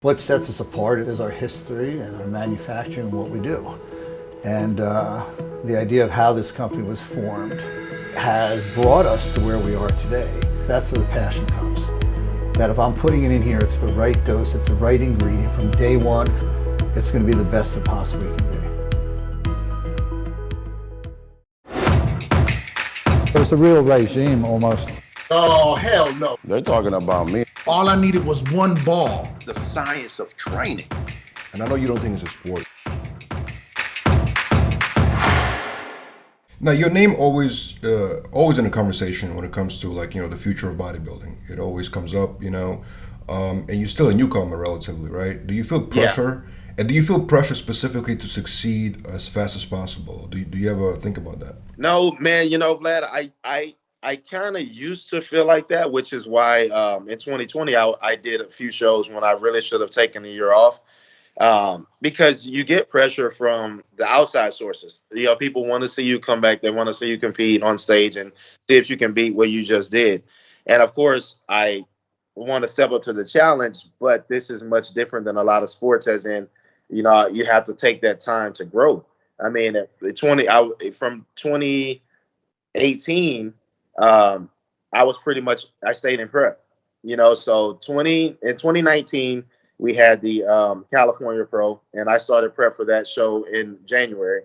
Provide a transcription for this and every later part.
What sets us apart is our history and our manufacturing and what we do. And the idea of how this company was formed has brought us to where we are today. That's where the passion comes. That if I'm putting it in here, it's the right dose, it's the right ingredient from day one. It's going to be the best it possibly can be. It was a real regime almost. Oh, hell no. They're talking about me. All I needed was one ball. The science of training. And I know you don't think it's a sport. Now, your name always in a conversation when it comes to, like, the future of bodybuilding. It always comes up, and you're still a newcomer relatively, right? Do you feel pressure? Yeah. And do you feel pressure specifically to succeed as fast as possible? Do you ever think about that? No, man, Vlad, I kind of used to feel like that, which is why in 2020, I did a few shows when I really should have taken the year off. Because you get pressure from the outside sources. People want to see you come back. They want to see you compete on stage and see if you can beat what you just did. And of course, I want to step up to the challenge, but this is much different than a lot of sports, as in, you have to take that time to grow. I mean, from 2018, I stayed in prep, so in 2019, we had the California Pro, and I started prep for that show in January.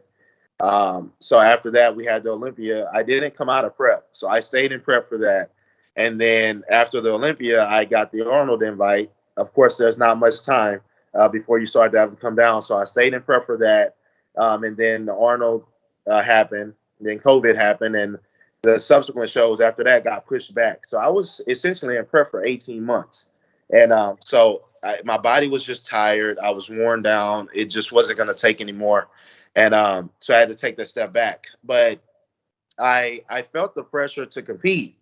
So after that, we had the Olympia. I didn't come out of prep, so I stayed in prep for that. And then after the Olympia, I got the Arnold invite. Of course, there's not much time before you start to have to come down. So I stayed in prep for that. And then the Arnold happened. Then COVID happened, and the subsequent shows after that got pushed back. So I was essentially in prep for 18 months. And my body was just tired. I was worn down. It just wasn't going to take anymore. And so I had to take that step back. But I felt the pressure to compete.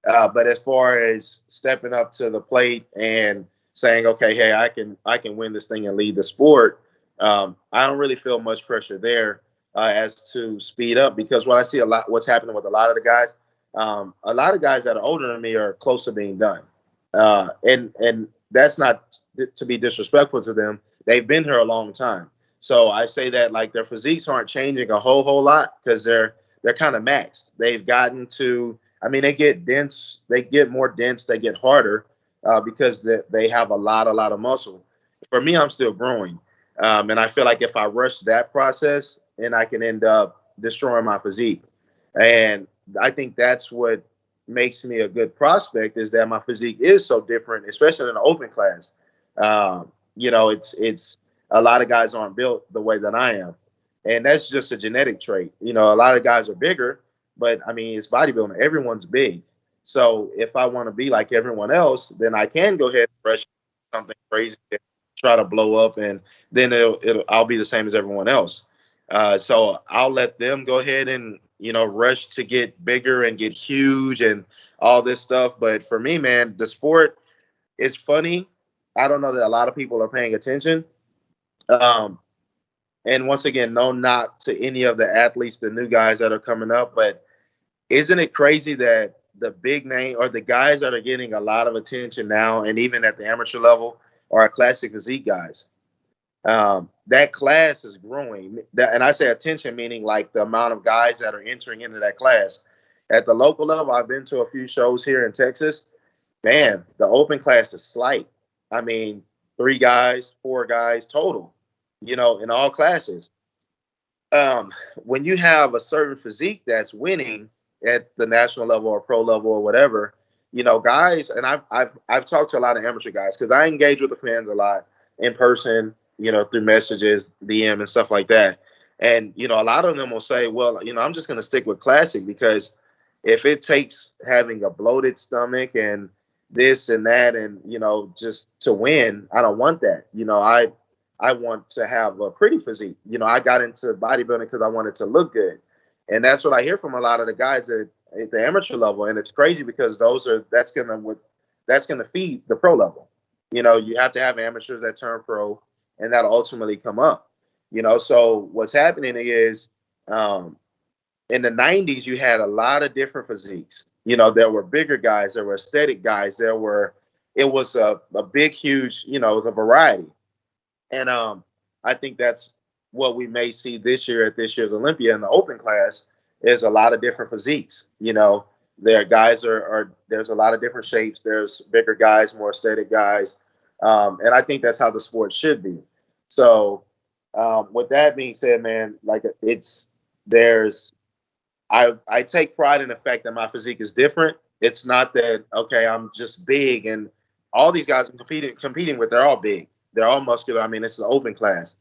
But as far as stepping up to the plate and saying, okay, hey, I can win this thing and lead the sport, I don't really feel much pressure there as to speed up, because what I see what's happening with a lot of the guys that are older than me are close to being done. And that's not to be disrespectful to them. They've been here a long time. So I say that, like, their physiques aren't changing a whole lot, because they're kind of maxed. They've gotten to, they get dense, they get more dense, they get harder because they have a lot of muscle. For me, I'm still growing. And I feel like if I rush that process, then I can end up destroying my physique. And I think that's what makes me a good prospect, is that my physique is so different, especially in the open class. It's a lot of guys aren't built the way that I am. And that's just a genetic trait. A lot of guys are bigger, but it's bodybuilding. Everyone's big. So if I want to be like everyone else, then I can go ahead and rush something crazy and try to blow up, and then I'll be the same as everyone else. So I'll let them go ahead and, rush to get bigger and get huge and all this stuff. But for me, man, the sport is funny. I don't know that a lot of people are paying attention. And once again, no knock to any of the athletes, the new guys that are coming up. But isn't it crazy that the big name, or the guys that are getting a lot of attention now, and even at the amateur level, are classic physique guys? That class is growing. And I say attention, meaning like the amount of guys that are entering into that class. At the local level, I've been to a few shows here in Texas. Man, the open class is slight. 3 guys, 4 guys total, in all classes. When you have a certain physique that's winning at the national level or pro level or whatever, guys, and I've talked to a lot of amateur guys, because I engage with the fans a lot in person, through messages, DM and stuff like that. And, a lot of them will say, well, I'm just going to stick with classic, because if it takes having a bloated stomach and this and that, and, just to win, I don't want that. I want to have a pretty physique. I got into bodybuilding because I wanted to look good. And that's what I hear from a lot of the guys at the amateur level. And it's crazy, because that's going to feed the pro level. You have to have amateurs that turn pro, and that'll ultimately come up. So what's happening is, in the 90s, you had a lot of different physiques. There were bigger guys, there were aesthetic guys, there were it was a big, huge, you know, it was a variety. And I think that's what we may see this year at this year's Olympia in the open class is a lot of different physiques. You know, there guys are there's a lot of different shapes. There's bigger guys, more aesthetic guys, and I think that's how the sport should be. So, with that being said, man, like it's there's I take pride in the fact that my physique is different. It's not that okay, I'm just big and all these guys I'm competing with, they're all big. They're all muscular. I mean, it's an open class.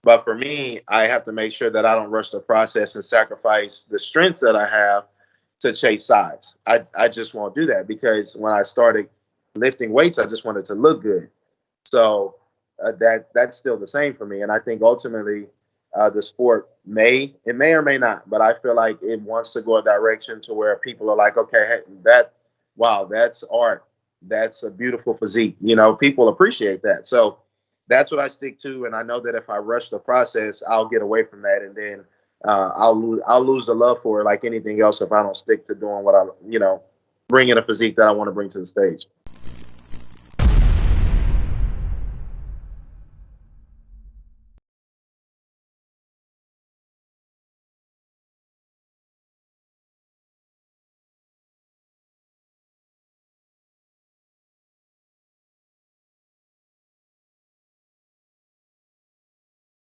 But for me, I have to make sure that I don't rush the process and sacrifice the strength that I have to chase size. I just won't do that because when I started lifting weights, I just wanted to look good. So that's still the same for me. And I think ultimately the sport may or may not, but I feel like it wants to go a direction to where people are like, okay, hey, wow, that's art. That's a beautiful physique. You know, people appreciate that. So that's what I stick to. And I know that if I rush the process, I'll get away from that. And then I'll lose the love for it like anything else if I don't stick to doing what I, you know, bringing a physique that I want to bring to the stage.